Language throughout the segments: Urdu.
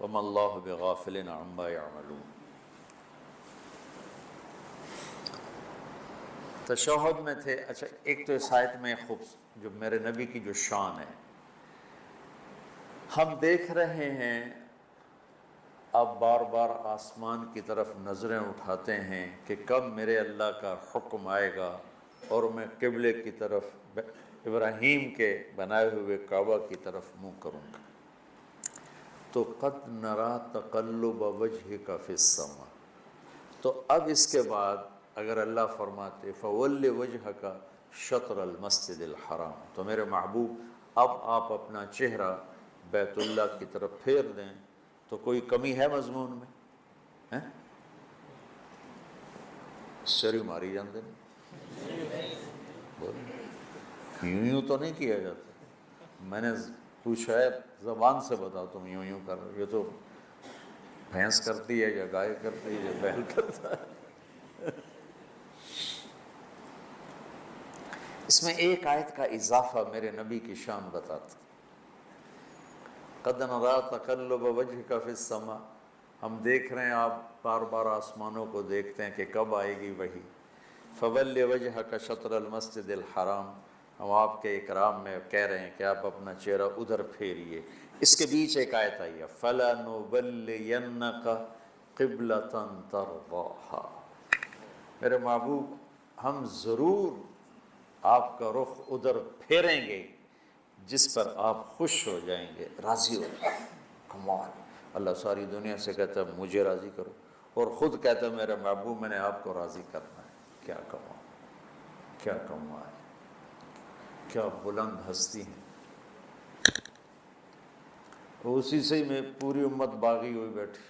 وما اللہ بغافل عما یعملون۔ تشہد میں تھے۔ اچھا، ایک تو اس آیت میں جو میرے نبی کی جو شان ہے، ہم دیکھ رہے ہیں، اب بار بار آسمان کی طرف نظریں اٹھاتے ہیں کہ کب میرے اللہ کا حکم آئے گا اور میں قبلے کی طرف، ابراہیم کے بنائے ہوئے کعبہ کی طرف منہ کروں گا۔ تو قد نرا تقلب وجہک فی السماء، تو اب اس کے بعد اگر اللہ فرماتے فول وجہک شطر المسجد الحرام، تو میرے محبوب اب آپ اپنا چہرہ بیت اللہ کی طرف پھیر دیں، تو کوئی کمی ہے مضمون میں؟ سری ماری جانتے نہیں، یوں تو نہیں کیا جاتا۔ میں نے پوچھا ہے زبان سے بتاؤ، تم یوں کر رہے ہو، یہ تو بھینس کرتی ہے یا گائے کرتی ہے یا بیل کرتا ہے۔ اس میں ایک آیت کا اضافہ میرے نبی کی شان بتاتا۔ قد نرا تقلب وجہک فی السماء، ہم دیکھ رہے ہیں، آپ بار بار آسمانوں کو دیکھتے ہیں کہ کب آئے گی وحی۔ فول وجہک شطر المسجد الحرام، ہم آپ کے اکرام میں کہہ رہے ہیں کہ آپ اپنا چہرہ ادھر پھیریے۔ اس کے بیچ ایک آیت آئی ہے فَلَنُوَلِّيَنَّكَ قِبْلَةً تَرْضَاهَا، میرے محبوب ہم ضرور آپ کا رخ ادھر پھیریں گے جس پر آپ خوش ہو جائیں گے، راضی ہو جائیں گے۔ کمال، اللہ ساری دنیا سے کہتا ہے مجھے راضی کرو، اور خود کہتا ہے میرے محبوب میں نے آپ کو راضی کرنا ہے۔ کیا کمال، کیا کمال، کیا بلند ہستی ہیں۔ اسی سے میں پوری امت باغی ہوئی بیٹھی،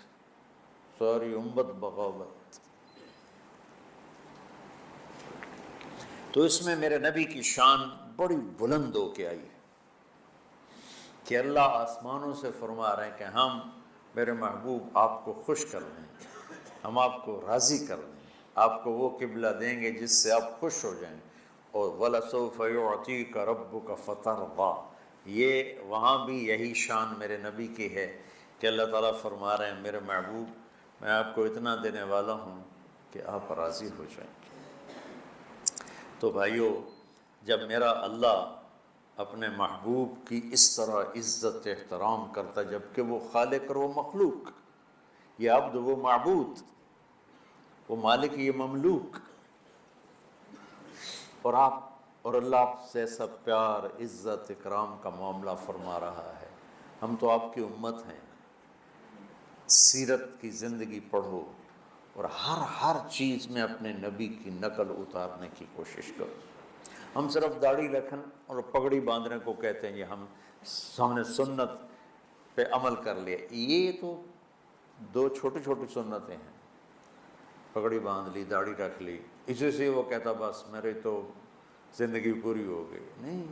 ساری امت بغاوت۔ تو اس میں میرے نبی کی شان بڑی بلند ہو کے آئی ہے کہ اللہ آسمانوں سے فرما رہے ہیں کہ ہم میرے محبوب آپ کو خوش کر دیں، ہم آپ کو راضی کر دیں، آپ کو وہ قبلہ دیں گے جس سے آپ خوش ہو جائیں۔ اور وَلَسَوْفَ يُعْطِيكَ رَبُّكَ فَتَرْضَىٰ، یہ وہاں بھی یہی شان میرے نبی کی ہے کہ اللہ تعالیٰ فرما رہے ہیں میرے محبوب میں آپ کو اتنا دینے والا ہوں کہ آپ راضی ہو جائیں گے۔ تو بھائیو، جب میرا اللہ اپنے محبوب کی اس طرح عزت احترام کرتا، جبکہ وہ خالق اور وہ مخلوق، یہ عبد وہ معبود، وہ مالک یہ مملوک، اور اللہ آپ سے ایسا پیار، عزت، اکرام کا معاملہ فرما رہا ہے۔ ہم تو آپ کی امت ہیں، سیرت کی زندگی پڑھو اور ہر چیز میں اپنے نبی کی نقل اتارنے کی کوشش کرو۔ ہم صرف داڑھی رکھن اور پگڑی باندھنے کو کہتے ہیں، یہ ہم نے سنت پہ عمل کر لیا۔ یہ تو دو چھوٹی چھوٹی سنتیں ہیں، پگڑی باندھ لی، داڑھی رکھ لی، اسی سے وہ کہتا بس میری تو زندگی پوری ہو گئی۔ نہیں،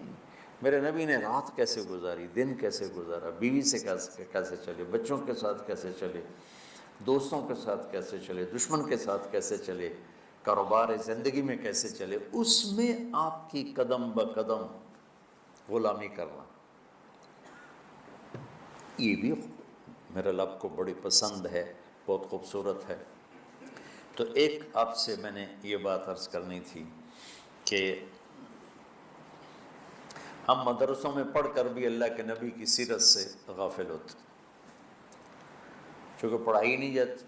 میرے نبی نے رات کیسے گزاری، دن کیسے گزارا، بیوی سے کیسے چلے، بچوں کے ساتھ کیسے چلے، دوستوں کے ساتھ کیسے چلے، دشمن کے ساتھ کیسے چلے، کاروبار زندگی میں کیسے چلے، اس میں آپ کی قدم بقدم غلامی کرنا، یہ بھی میرے رب کو بڑی پسند ہے، بہت خوبصورت ہے۔ تو ایک آپ سے میں نے یہ بات عرض کرنی تھی کہ ہم مدرسوں میں پڑھ کر بھی اللہ کے نبی کی سیرت سے غافل ہوتے، چونکہ پڑھائی نہیں جاتی،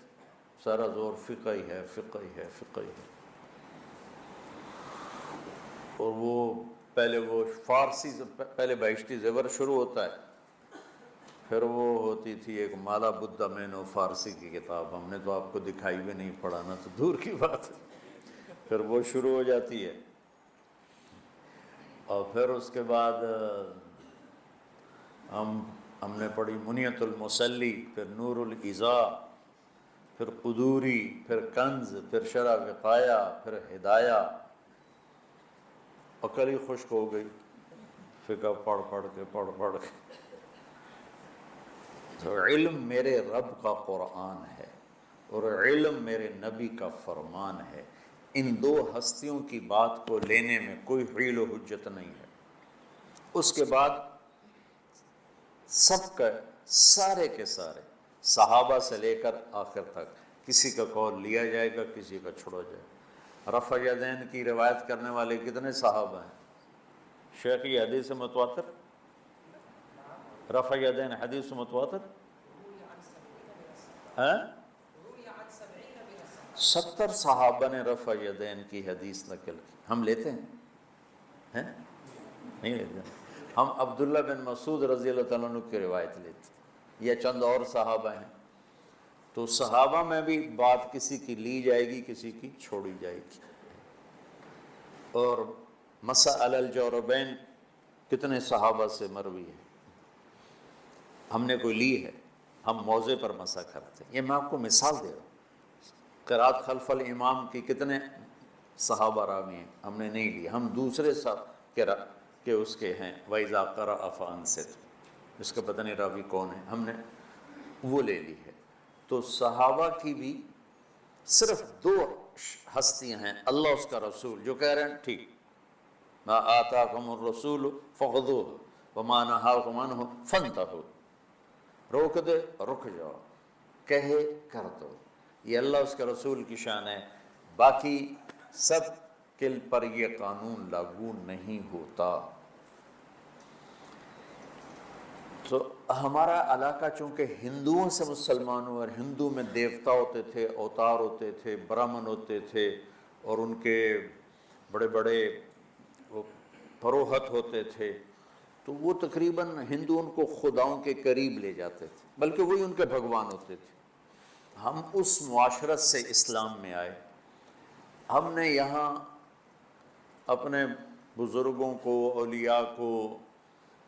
سارا زور فقہ ہی ہے، فقہ ہی ہے، فقہ ہی ہے۔ اور وہ فارسی سے پہلے بہشتی زیور شروع ہوتا ہے، پھر وہ ہوتی تھی ایک مالا بدھا مینو فارسی کی کتاب، ہم نے تو آپ کو دکھائی بھی نہیں، پڑھانا تو دور کی بات ہے، پھر وہ شروع ہو جاتی ہے۔ اور پھر اس کے بعد ہم نے پڑھی منیت المصلی، پھر نور الازا، پھر قدوری، پھر کنز، پھر شرح وقایا، پھر ہدایہ، عقل ہی خشک ہو گئی فقہ پڑھ کے۔ تو علم میرے رب کا قرآن ہے اور علم میرے نبی کا فرمان ہے، ان دو ہستیوں کی بات کو لینے میں کوئی حیل و حجت نہیں ہے۔ اس کے بعد سب کا، سارے کے سارے صحابہ سے لے کر آخر تک کسی کا قول لیا جائے گا، کسی کا چھوڑا جائے گا۔ رفع یدین کی روایت کرنے والے کتنے صحابہ ہیں؟ شیخ یہ حدیث متواتر، رفع یدین حدیث متواتر ہیں؟ 70 صحابہ نے رفع یدین کی حدیث نقل کی۔ ہم لیتے ہیں؟ نہیں لیتے۔ ہم عبداللہ بن مسعود رضی اللہ تعالیٰ عنہ کی روایت لیتے ہیں، یا چند اور صحابہ ہیں۔ تو صحابہ میں بھی بات کسی کی لی جائے گی، کسی کی چھوڑی جائے گی۔ اور مسح علی الجوربین کتنے صحابہ سے مروی ہے؟ ہم نے کوئی لی ہے؟ ہم موضع پر مسح کرتے ہیں۔ یہ میں آپ کو مثال دے رہا ہوں۔ قرات خلف الامام کی کتنے صحابہ راوی ہیں؟ ہم نے نہیں لی، ہم دوسرے کہ اس کے ہیں وَإِذَا قَرَأَ فَأَنصِتْ، اس کا پتہ نہیں راوی کون ہے، ہم نے وہ لے لی ہے۔ تو صحابہ کی بھی صرف 2 ہستیاں ہیں، اللہ اس کا رسول، جو کہہ رہے ہیں ٹھیک، مَا آتَاكُمُ الرَّسُولُ فَخُذُوهُ وَمَا نَهَاكُمْ عَنْهُ فَانْتَهُوا، روک دے رک جاؤ، کہے کر دو۔ یہ اللہ اس کے رسول کی شان ہے، باقی سب کے پر یہ قانون لاگو نہیں ہوتا۔ تو ہمارا علاقہ چونکہ ہندوؤں سے مسلمان ہوا، اور ہندو میں دیوتا ہوتے تھے، اوتار ہوتے تھے، برہمن ہوتے تھے، اور ان کے بڑے بڑے پروہت ہوتے تھے، تو وہ تقریباً ہندو ان کو خداؤں کے قریب لے جاتے تھے، بلکہ وہی ان کے بھگوان ہوتے تھے۔ ہم اس معاشرت سے اسلام میں آئے، ہم نے یہاں اپنے بزرگوں کو، اولیاء کو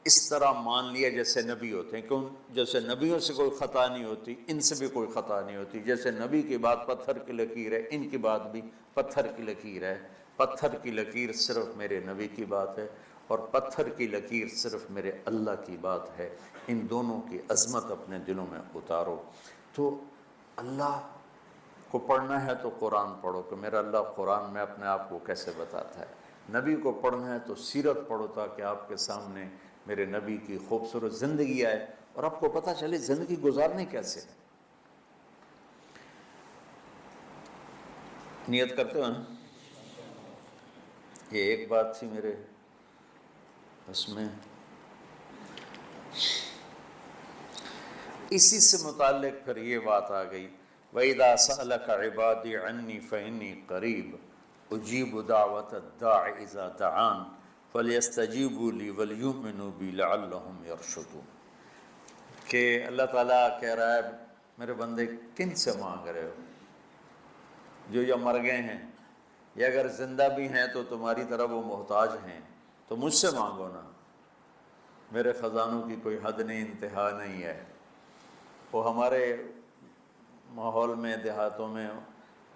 اس طرح مان لیا جیسے نبی ہوتے ہیں، کیوں؟ جیسے نبیوں سے کوئی خطا نہیں ہوتی، ان سے بھی کوئی خطا نہیں ہوتی۔ جیسے نبی کی بات پتھر کی لکیر ہے، ان کی بات بھی پتھر کی لکیر ہے۔ پتھر کی لکیر صرف میرے نبی کی بات ہے، اور پتھر کی لکیر صرف میرے اللہ کی بات ہے۔ ان دونوں کی عظمت اپنے دلوں میں اتارو۔ تو اللہ کو پڑھنا ہے تو قرآن پڑھو کہ میرا اللہ قرآن میں اپنے آپ کو کیسے بتاتا ہے۔ نبی کو پڑھنا ہے تو سیرت پڑھو، تاکہ آپ کے سامنے میرے نبی کی خوبصورت زندگی آئے اور آپ کو پتہ چلے زندگی گزارنے کیسے۔ نیت کرتے ہو نا؟ یہ ایک بات تھی میرے اس میں، اسی سے متعلق پھر یہ بات آ گئی، وَإِذَا سَأَلَكَ عِبَادِي عَنِّي فَإِنِّي قَرِيبٌ أُجِيبُ دَعْوَةَ الدَّاعِ إِذَا دَعَانِ فَلْيَسْتَجِيبُوا لِي وَلْيُؤْمِنُوا بِي لَعَلَّهُمْ يَرْشُدُونَ، کہ اللہ تعالیٰ کہہ رہا ہے میرے بندے کن سے مانگ رہے ہو؟ جو یا مر گئے ہیں، یا اگر زندہ بھی ہیں تو تمہاری طرح وہ محتاج ہیں، تو مجھ سے مانگو نا، میرے خزانوں کی کوئی حد نہیں، انتہا نہیں ہے۔ وہ ہمارے ماحول میں، دیہاتوں میں،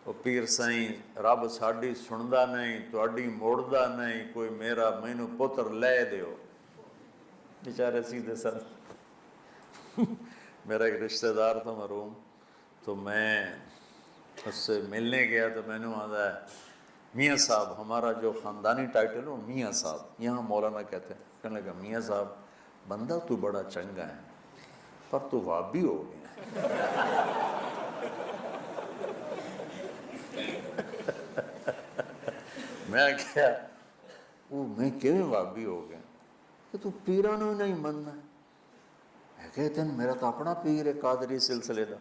وہ پیر سائیں رب ساڈی سندا نہیں، تواڈی موڑدا نہیں، کوئی میرا مینوں پتر لے دیو، بیچارے سیدھے سر۔ میرا ایک رشتہ دار تھا مرحوم، تو میں اس سے ملنے گیا تو میں نے آتا ہے میاں صاحب، ہمارا جو خاندانی ٹائٹل ہو میاں صاحب، یہاں مولانا کہتے ہیں۔ کہنے لگا میاں صاحب بندہ تو بڑا چنگا ہے، پر تو وابی ہو گیا۔ میں کیا وہ میں کیوں وابی ہو گیا کہ تو پیرانوں نہیں مننا ہے؟ کہتے ہیں میرا تو اپنا پیر ہے قادری سلسلے دا،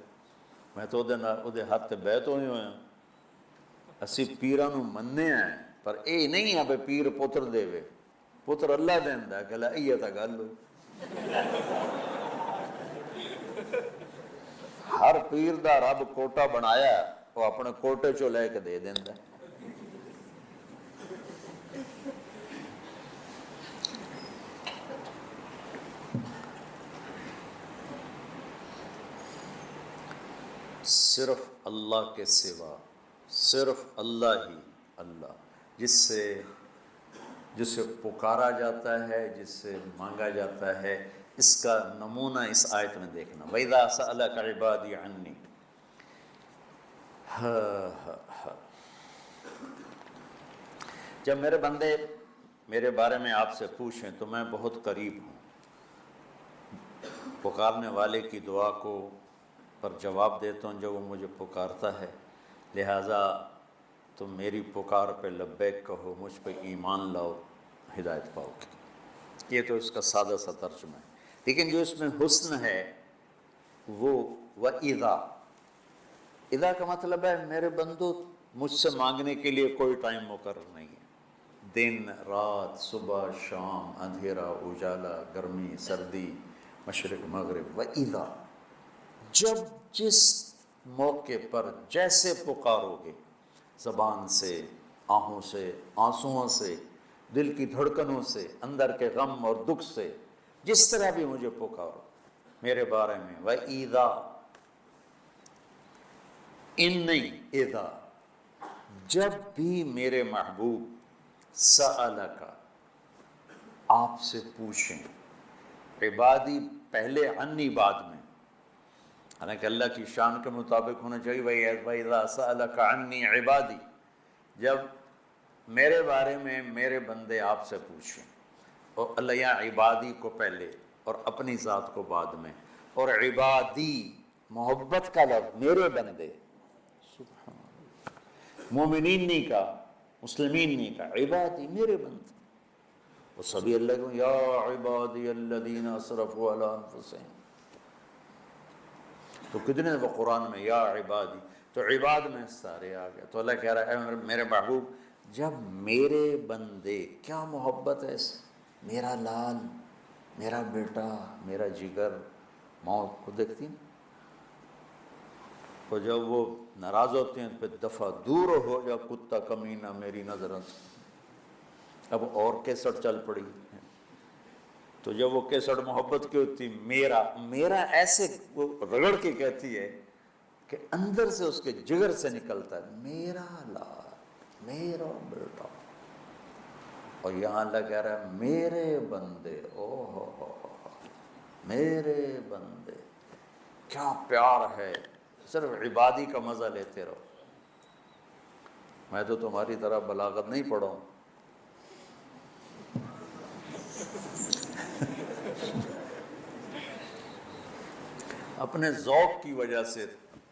میں تو وہ ہاتھ تے بیعت ہوئے ہیں، اسی پیرانوں مننے ہیں، پر اے نہیں ہے بھئی پیر پتر دے وے، پتر اللہ دیندا ہے، کہ لے ایہ تا گل ہوئی۔ ہر پیر دا رب کوٹا بنایا، وہ اپنے کوٹے چو لے کے دے دیندا ہے۔ صرف اللہ کے سوا، صرف اللہ ہی اللہ، جس سے پکارا جاتا ہے، جس سے مانگا جاتا ہے۔ اس کا نمونہ اس آیت میں دیکھنا، وَإِذَا سَأَلَكَ عِبَادِي عَنِّي، جب میرے بندے میرے بارے میں آپ سے پوچھیں تو میں بہت قریب ہوں۔ پکارنے والے کی دعا کو پر جواب دیتا ہوں جب وہ مجھے پکارتا ہے، لہٰذا تم میری پکار پہ لبیک کہو، مجھ پہ ایمان لاؤ، ہدایت پاؤ گے۔ یہ تو اس کا سادہ سا ترجمہ ہے، لیکن جو اس میں حسن ہے وہ وَإِذَا، اذا کا مطلب ہے میرے بندو مجھ سے مانگنے کے لیے کوئی ٹائم مقرر نہیں ہے، دن رات، صبح شام، اندھیرا اجالا، گرمی سردی، مشرق مغرب، وَإِذَا، جب جس موقع پر جیسے پکارو گے، زبان سے، آنکھوں سے، آنسوؤں سے، دل کی دھڑکنوں سے، اندر کے غم اور دکھ سے، جس طرح بھی مجھے پکارو میرے بارے میں، وَإِذَا، ان نہیں، اذا، جب بھی میرے محبوب سألک، آپ سے پوچھیں، عبادی پہلے، عنی بعد میں، حالانکہ اللہ کی شان کے مطابق ہونا چاہیے، وَإِذَا سَأَلَكَ عَنِّي عِبَادِي، جب میرے بارے میں میرے بندے آپ سے پوچھیں، اور اللہ یہاں عبادی کو پہلے اور اپنی ذات کو بعد میں، اور عبادی محبت کا لفظ، میرے بندے، سبحان اللہ، مومنین نہیں کہا، مسلمین نہیں کہا، عبادی میرے بندے، وہ سبھی اللہ کو یا عبادی الذین اسرفوا علی انفسہم، تو کتنے وہ قرآن میں یا عبادی، تو عباد میں سارے آ گئے، تو اللہ کہہ رہا ہے میرے محبوب جب میرے بندے، کیا محبت ہے اس، میرا لال، میرا بیٹا، میرا جگر، موت کو دیکھتی ہیں، تو جب وہ ناراض ہوتے ہیں پہ دفعہ دور ہو جا کتا کمینہ میری نظروں سے، اب اور کیسٹ چل پڑی، تو جب وہ کیسٹ محبت کی ہوتی، میرا، میرا ایسے وہ رگڑ کے کہتی ہے کہ اندر سے اس کے جگر سے نکلتا ہے، میرا لال، میرا بیٹا، اور یہاں اللہ کہہ رہا ہے میرے بندے، او ہو میرے بندے، کیا پیار ہے، صرف عبادی کا مزہ لیتے رہو، میں تو تمہاری طرح بلاغت نہیں پڑھا ہوں، اپنے ذوق کی وجہ سے،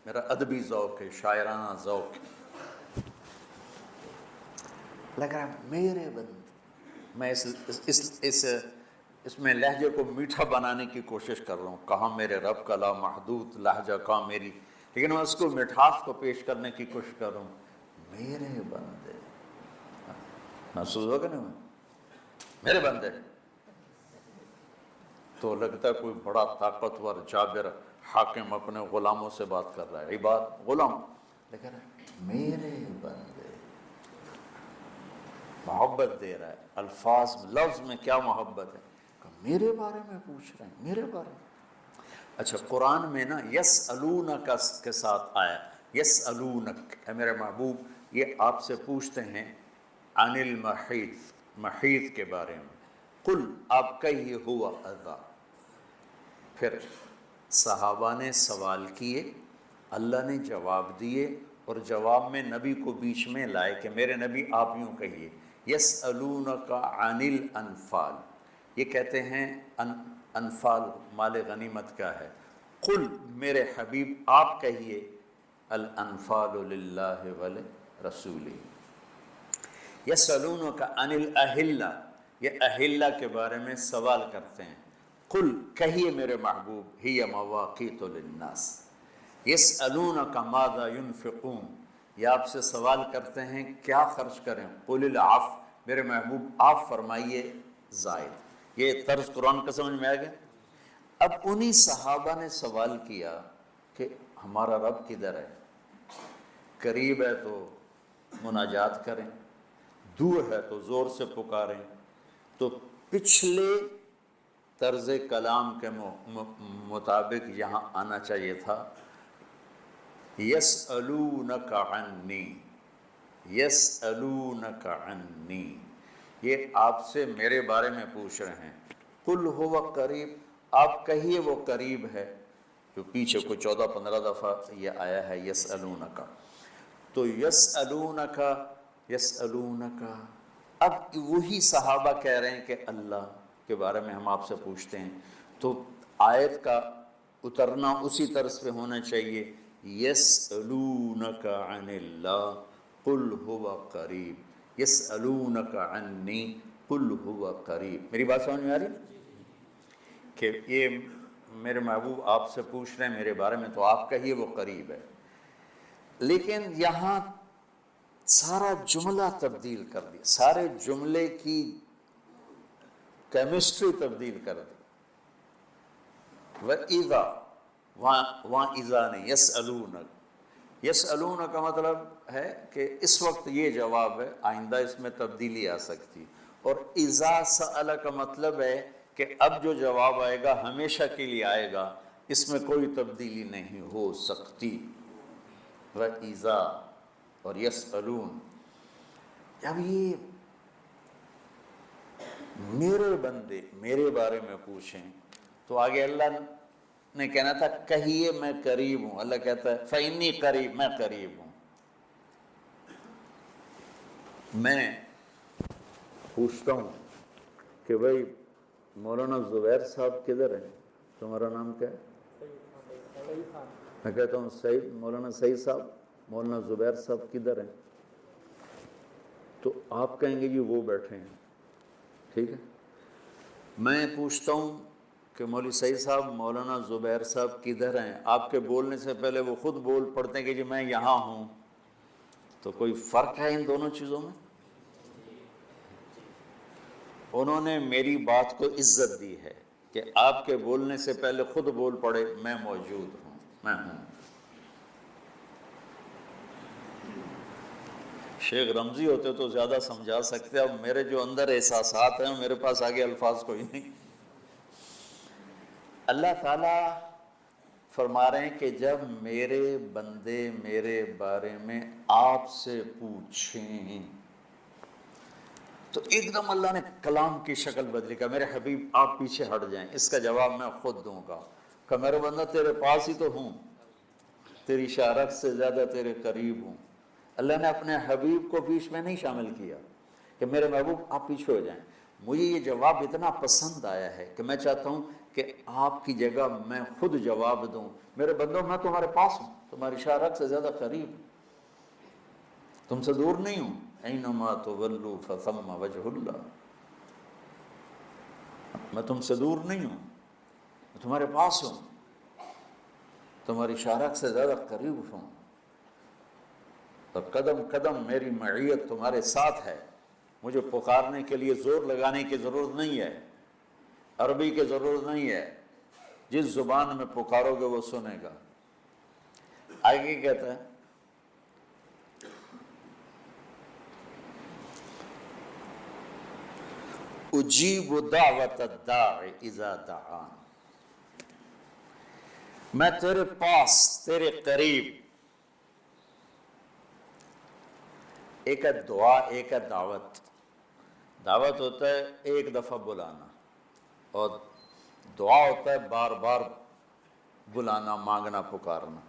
میرا ادبی ذوق ہے، شاعرانہ ذوق ہے، لگ رہا ہے میرے بندے، میں اس میں لہجے کو میٹھا بنانے کی کوشش کر رہا ہوں، کہاں میرے رب کا لامحدود لہجہ، کہاں میری، لیکن میں اس کو مٹھاس کو پیش کرنے کی کوشش کر رہا ہوں، میرے بندے، محسوس ہوگا نا میرے بندے، تو لگتا ہے کوئی بڑا طاقتور جابر حاکم اپنے غلاموں سے بات کر رہا ہے، عباد غلام، لیکن میرے بندے، محبت دے رہا ہے، الفاظ لفظ میں کیا محبت ہے، کہ میرے بارے میں پوچھ رہے ہیں، میرے بارے میں۔ اچھا قرآن میں نا یسألونک کے ساتھ آیا، یسألونک، اے میرے محبوب یہ آپ سے پوچھتے ہیں، عن المحیط، محیط کے بارے میں، قل آپ کہیے ہوا اذا، پھر صحابہ نے سوال کیے، اللہ نے جواب دیے، اور جواب میں نبی کو بیچ میں لائے کہ میرے نبی آپ یوں کہیے، یسألونک عن الانفال، یہ کہتے ہیں انفال مال غنیمت کا ہے، قل میرے حبیب آپ کہیے، الانفال للہ ولرسولہ، یسألونک عن الاہلہ، یہ اہلہ کے بارے میں سوال کرتے ہیں، قل کہیے میرے محبوب، ہی مواقیت للناس، یسألونک ماذا ینفقون، یہ آپ سے سوال کرتے ہیں کیا خرچ کریں، قل العفو، میرے محبوب آپ فرمائیے زائد، یہ طرز قرآن کا سمجھ میں آ گیا۔ اب انہی صحابہ نے سوال کیا کہ ہمارا رب کدھر ہے، قریب ہے تو مناجات کریں، دور ہے تو زور سے پکاریں، تو پچھلے طرز کلام کے مطابق یہاں آنا چاہیے تھا، یسألونک عنی، یسألونک عنی، یہ آپ سے میرے بارے میں پوچھ رہے ہیں، قل ہو قریب، آپ کہیے وہ قریب ہے، جو پیچھے کو 14-15 دفعہ یہ آیا ہے یسألونک، تو یسألونک، یسألونک، اب وہی صحابہ کہہ رہے ہیں کہ اللہ کے بارے میں ہم آپ سے پوچھتے ہیں، تو آیت کا اترنا اسی طرز پہ ہونا چاہیے. یسألونک عن اللہ قل هو قریب، یسألونک عنی قل هو قریب. میری بات سمجھ میں آ رہی کہ یہ میرے محبوب آپ سے پوچھ رہے ہیں میرے بارے میں، تو آپ کہیے وہ قریب ہے. لیکن یہاں سارا جملہ تبدیل کر دیا، سارے جملے کی کیمسٹری تبدیل کر دی. وَإِذَا، وہاں اذا نہیں، یسألونک. یسألونک کا مطلب ہے کہ اس وقت یہ جواب ہے، آئندہ اس میں تبدیلی آ سکتی. اور اذا سأل کا مطلب ہے کہ اب جو جواب آئے گا ہمیشہ کے لیے آئے گا، اس میں کوئی تبدیلی نہیں ہو سکتی. وَإِذَا اور یسألون. اب یہ میرے بندے میرے بارے میں پوچھیں تو آگے اللہ نے کہنا تھا کہیے میں قریب ہوں. اللہ کہتا ہے فإنی قریب، میں قریب ہوں. میں پوچھتا ہوں کہ بھائی مولانا زبیر صاحب کدھر ہیں؟ تمہارا نام کیا ہے؟ میں کہتا ہوں سعید، مولانا سعید صاحب، مولانا زبیر صاحب کدھر ہیں؟ تو آپ کہیں گے جی وہ بیٹھے ہیں. ٹھیک ہے. میں پوچھتا ہوں کہ مولوی سعید صاحب مولانا زبیر صاحب کدھر ہیں، آپ کے بولنے سے پہلے وہ خود بول پڑتے ہیں کہ جی میں یہاں ہوں. تو کوئی فرق ہے ان دونوں چیزوں میں؟ انہوں نے میری بات کو عزت دی ہے کہ آپ کے بولنے سے پہلے خود بول پڑے میں موجود ہوں، میں ہوں. شیخ رمزی ہوتے تو زیادہ سمجھا سکتے، اب میرے جو اندر احساسات ہیں میرے پاس آگے الفاظ کوئی نہیں. اللہ تعالیٰ فرما رہے ہیں کہ جب میرے بندے میرے بارے میں آپ سے پوچھیں تو ایک دم اللہ نے کلام کی شکل بدلی. کہ میرے حبیب آپ پیچھے ہٹ جائیں، اس کا جواب میں خود دوں گا. کہ میرے بندہ تیرے پاس ہی تو ہوں، تیری شارت سے زیادہ تیرے قریب ہوں. اللہ نے اپنے حبیب کو بیچ میں نہیں شامل کیا کہ میرے محبوب آپ پیچھے ہو جائیں. مجھے یہ جواب اتنا پسند آیا ہے کہ میں چاہتا ہوں کہ آپ کی جگہ میں خود جواب دوں. میرے بندوں میں تمہارے پاس ہوں، تمہاری شارت سے زیادہ قریب ہوں، تم سے دور نہیں ہوں. اینما تولوا فثم وجہ اللہ. میں تم سے دور نہیں ہوں، میں تمہارے پاس ہوں، تمہاری شارت سے زیادہ قریب ہوں. اور قدم قدم میری معیت تمہارے ساتھ ہے. مجھے پکارنے کے لیے زور لگانے کی ضرورت نہیں ہے، عربی کی ضرورت نہیں ہے. جس زبان میں پکارو گے وہ سنے گا. آگے کہتا ہے اجیب دعوت الداعی اذا دعان. میں تیرے پاس، تیرے قریب. ایک ہے دعا، ایک ہے دعوت. دعوت ہوتا ہے ایک دفعہ بلانا، اور دعا ہوتا ہے بار بار بلانا، مانگنا، پکارنا.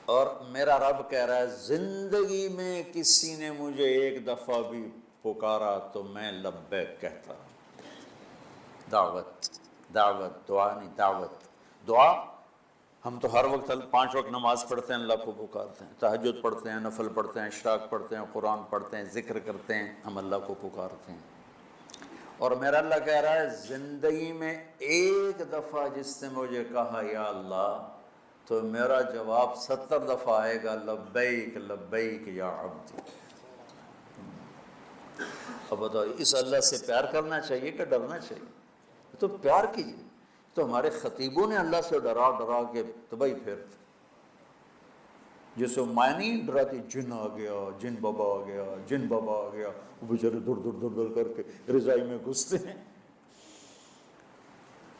اور میرا رب کہہ رہا ہے زندگی میں کسی نے مجھے ایک دفعہ بھی پکارا تو میں لبیک کہتا. دعوت، دعوت، دعا نہیں، دعوت. دعا ہم تو ہر وقت 5 وقت نماز پڑھتے ہیں، اللہ کو پکارتے ہیں، تہجد پڑھتے ہیں، نفل پڑھتے ہیں، اشراق پڑھتے ہیں، قرآن پڑھتے ہیں، ذکر کرتے ہیں، ہم اللہ کو پکارتے ہیں. اور میرا اللہ کہہ رہا ہے زندگی میں ایک دفعہ جس نے مجھے کہا یا اللہ، تو میرا جواب 70 دفعہ آئے گا لبیک لبیک یا عبدی. اب بتاؤ اس اللہ سے پیار کرنا چاہیے کہ ڈرنا چاہیے؟ تو پیار کیجیے. تو ہمارے خطیبوں نے اللہ سے ڈرا ڈرا کے تباہی پھیرتے. جسے معنی ڈراتی جن آ گیا، جن بابا آ گیا، جن بابا آ گیا، وہ بیچارے دور دور دور دور کر کے رضائی میں گھستے ہیں.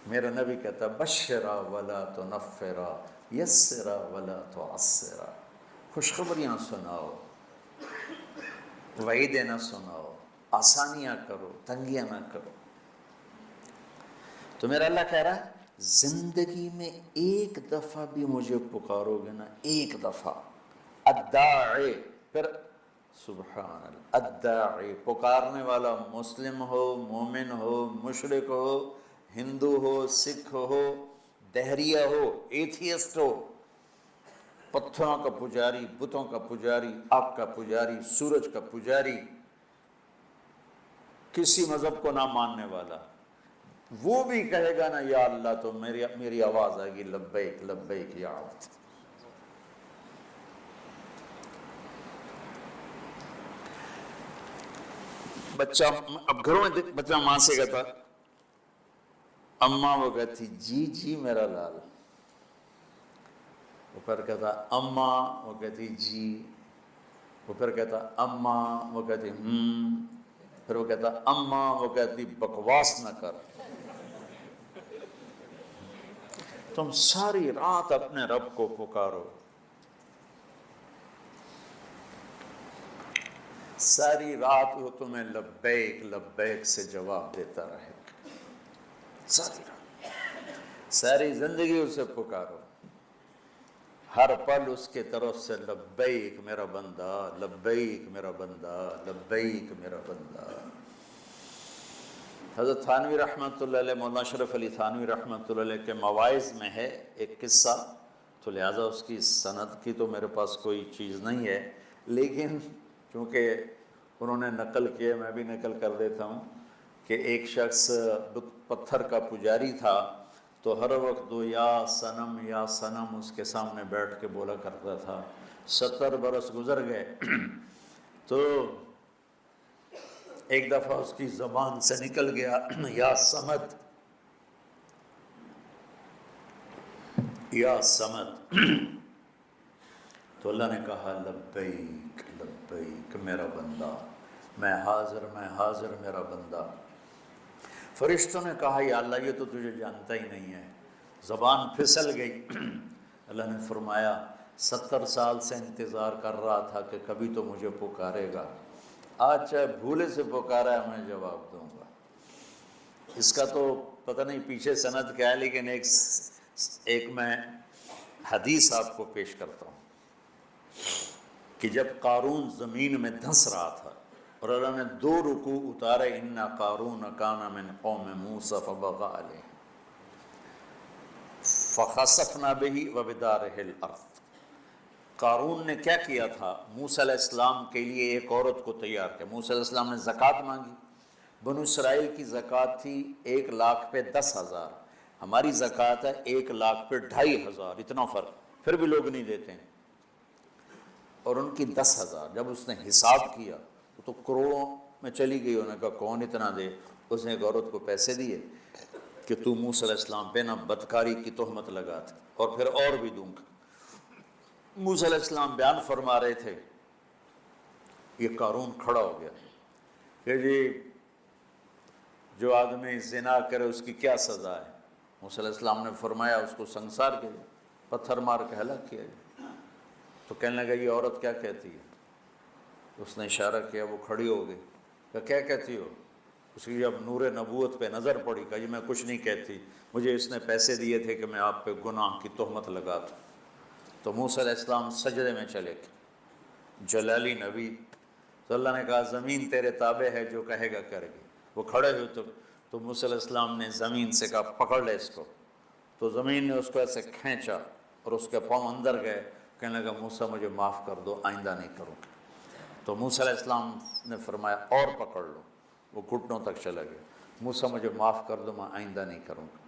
میرا نبی کہتا بشرا ولا تنفرا، یسرا ولا تعسرا. خوشخبریاں سناؤ، وعیدیں نہ سناؤ، آسانیاں کرو، تنگیاں نہ کرو. تو میرا اللہ کہہ رہا ہے زندگی میں ایک دفعہ بھی مجھے پکارو گے نا، ایک دفعہ. الداعی، پھر سبحان اللہ، الداعی پکارنے والا مسلم ہو، مومن ہو، مشرک ہو، ہندو ہو، سکھ ہو، دہریہ ہو، ایتھیسٹ ہو، پتھروں کا پجاری، بتوں کا پجاری، آگ کا پجاری، سورج کا پجاری، کسی مذہب کو نہ ماننے والا، وہ بھی کہے گا نا یا اللہ تو میری آواز آئے گی لبیک لبیک یا عبد۔ بچہ اب گھروں میں بچہ ماں سے کہتا اماں، وہ کہتی جی جی میرا لال، وہ پھر کہتا اماں، وہ کہتی جی، وہ پھر کہتا اماں، وہ کہتی پھر وہ کہتا اماں، وہ کہتی بکواس نہ کر۔ تم ساری رات اپنے رب کو پکارو، ساری رات وہ تمہیں لبیک لبیک سے جواب دیتا رہے گا، ساری رات، ساری زندگی اسے پکارو، ہر پل اس کے طرف سے لبیک میرا بندہ، لبیک میرا بندہ، لبیک میرا بندہ۔ حضرت تھانوی رحمۃ اللہ علیہ، مولانا اشرف علی تھانوی رحمۃ اللہ علیہ کے مواعظ میں ہے ایک قصہ، تو لہٰذا اس کی سند کی تو میرے پاس کوئی چیز نہیں ہے، لیکن چونکہ انہوں نے نقل کیے میں بھی نقل کر دیتا ہوں کہ ایک شخص پتھر کا پجاری تھا، تو ہر وقت وہ یا صنم اس کے سامنے بیٹھ کے بولا کرتا تھا۔ 70 برس گزر گئے تو ایک دفعہ اس کی زبان سے نکل گیا یا صمد، یا صمد، تو اللہ نے کہا لبیک لبیک میرا بندہ، میں حاضر میرا بندہ۔ فرشتوں نے کہا یا اللہ یہ تو تجھے جانتا ہی نہیں ہے، زبان پھسل گئی۔ اللہ نے فرمایا 70 سال سے انتظار کر رہا تھا کہ کبھی تو مجھے پکارے گا، آج چاہے بھولے سے پکارا ہے میں جواب دوں گا۔ اس کا تو پتہ نہیں پیچھے سند کیا ہے، لیکن ایک میں حدیث آپ کو پیش کرتا ہوں کہ جب قارون زمین میں دھنس رہا تھا اور اللہ نے 2 رکوع اتارے، ان قارون کان من قوم موسیٰ فبغى علیہم فخسفنا به وبدارہ الارض۔ قارون نے کیا کیا تھا، موسیٰ علیہ السلام کے لیے ایک عورت کو تیار کیا۔ موسیٰ علیہ السلام نے زکوٰۃ مانگی، بنو اسرائیل کی زکوٰۃ تھی 1 لاکھ پہ 10,000، ہماری زکوٰۃ ہے 1 لاکھ پہ 2,500، اتنا فرق، پھر بھی لوگ نہیں دیتے ہیں، اور ان کی 10,000۔ جب اس نے حساب کیا تو کروڑوں میں چلی گئی، انہوں نے کہا کون اتنا دے، اس نے ایک عورت کو پیسے دیے کہ تو موسیٰ علیہ السلام پہ نا بدکاری کی تہمت لگا تھی، اور پھر اور بھی دوں گا۔ موسیٰ علیہ السلام بیان فرما رہے تھے، یہ قارون کھڑا ہو گیا کہ جی جو آدمی زنا کرے اس کی کیا سزا ہے؟ موسیٰ علیہ السلام نے فرمایا اس کو سنسار کیا جائے، پتھر مار کے ہلاک کیا جائے۔ تو کہنے لگا یہ عورت کیا کہتی ہے؟ اس نے اشارہ کیا، وہ کھڑی ہو گئی، کہ کیا کہتی ہو؟ اس کی جب نور نبوت پہ نظر پڑی، کہا جی میں کچھ نہیں کہتی، مجھے اس نے پیسے دیے تھے کہ میں آپ پہ گناہ کی تہمت لگا دوں۔ تو موسیٰ علیہ السلام سجدے میں چلے گئے، جلالی نبی، تو اللہ نے کہا زمین تیرے تابع ہے، جو کہے گا کرے گی۔ وہ کھڑے ہوئے تو موسیٰ علیہ السلام نے زمین سے کہا پکڑ لے اس کو، تو زمین نے اس کو ایسے کھینچا اور اس کے پاؤں اندر گئے، کہنے لگا موسیٰ مجھے معاف کر دو، آئندہ نہیں کروں۔ تو موسیٰ علیہ السلام نے فرمایا اور پکڑ لو، وہ گھٹنوں تک چلا گیا، موسیٰ مجھے معاف کر دو، میں آئندہ نہیں کروں گا۔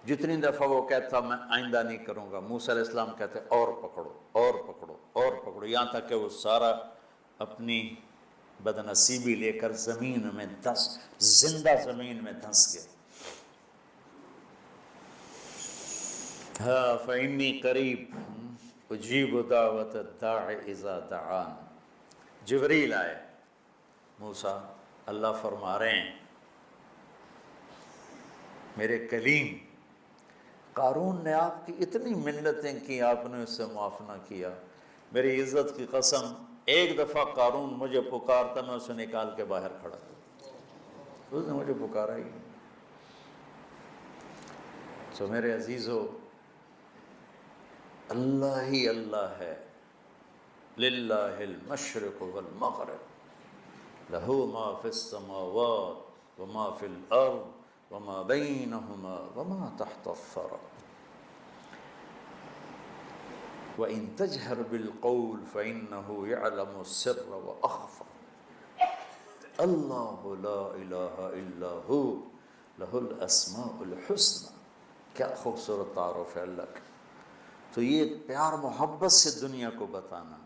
جتنی دفعہ وہ کہتا میں آئندہ نہیں کروں گا، موسیٰ علیہ السلام کہتے اور پکڑو اور پکڑو اور پکڑو، یہاں تک کہ وہ سارا اپنی بدنصیبی لے کر زمین میں زندہ زمین میں دھنس گئے۔ ہاں فإنی قریب اجیب دعوت الداع اذا دعان۔ جبریل آئے، موسیٰ اللہ فرما رہے ہیں میرے کلیم، قارون نے آپ کی اتنی منتیں کی، آپ نے اس سے معاف نہ کیا، میری عزت کی قسم ایک دفعہ قارون مجھے پکارتا میں اسے نکال کے باہر کھڑا، اس نے مجھے پکارا ہی نہیں۔ تو میرے عزیزو، اللہ ہی اللہ ہے، للہ المشرق والمغرب، لہ ما فی السماوات وما فی الارض وما بینہما وما تحت الثری۔ وَإِن تَجْهَرْ بِالْقَوْلِ فَإِنَّهُ يَعْلَمُ السِّرَّ وَأَخْفَى اللہ لا الہ الا ہو لہ الاسماء الحسنى. کیا خوبصورت تعارف ہے اللہ کا. تو یہ پیار محبت سے دنیا کو بتانا،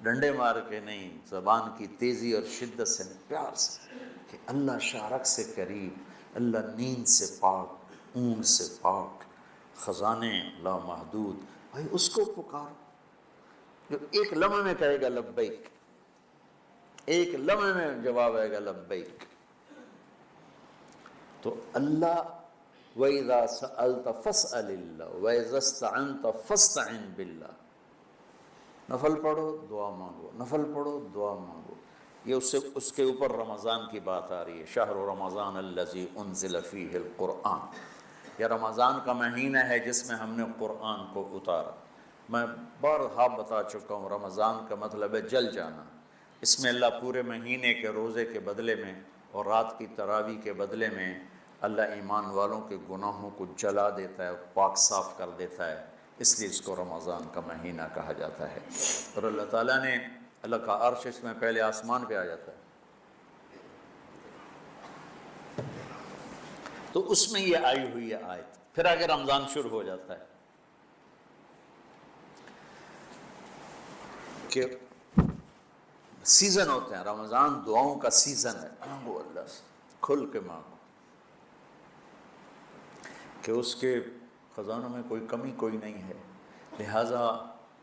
ڈنڈے مار کے نہیں، زبان کی تیزی اور شدت سے نہیں، پیار سے کہ اللہ شارک سے قریب، اللہ نیند سے پاک، اونگ سے پاک، خزانے لا محدود. بھائی اس کو پکار جو ایک لمحے میں کہے گا لبیک، ایک لمحے میں جواب آئے گا لبیک. تو اللہ وَإِذَا سَأَلْتَ فَاسْأَلِ اللَّهِ وَإِذَا اسْتَعَنْتَ فَاسْتَعِنْ بِاللَّهِ. نفل پڑھو دعا مانگو، نفل پڑھو دعا مانگو. یہ اس کے اوپر رمضان کی بات آ رہی ہے. شہر رمضان الذی انزل فیہ القرآن. یہ رمضان کا مہینہ ہے جس میں ہم نے قرآن کو اتارا. میں بارہا بتا چکا ہوں، رمضان کا مطلب ہے جل جانا. اس میں اللہ پورے مہینے کے روزے کے بدلے میں اور رات کی تراویح کے بدلے میں اللہ ایمان والوں کے گناہوں کو جلا دیتا ہے، پاک صاف کر دیتا ہے. اس لیے اس کو رمضان کا مہینہ کہا جاتا ہے. اور اللہ تعالیٰ نے، اللہ کا عرش اس میں پہلے آسمان پہ آ جاتا ہے، تو اس میں یہ آئی ہوئی ہے آیت. پھر آگے رمضان شروع ہو جاتا ہے کہ سیزن ہوتے ہیں. رمضان دعاؤں کا سیزن ہے. مانگو اللہ سے، کھل کے مانگو کہ اس کے خزانوں میں کوئی کمی کوئی نہیں ہے. لہٰذا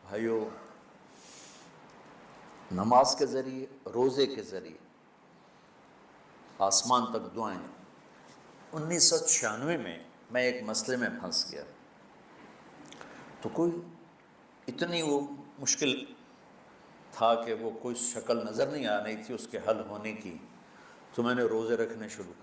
بھائیو، نماز کے ذریعے، روزے کے ذریعے آسمان تک دعائیں. 1996 میں میں ایک مسئلے میں پھنس گیا. تو کوئی اتنی وہ مشکل تھا کہ وہ کوئی شکل نظر نہیں آ رہی تھی اس کے حل ہونے کی. تو میں نے روزے رکھنے شروع کر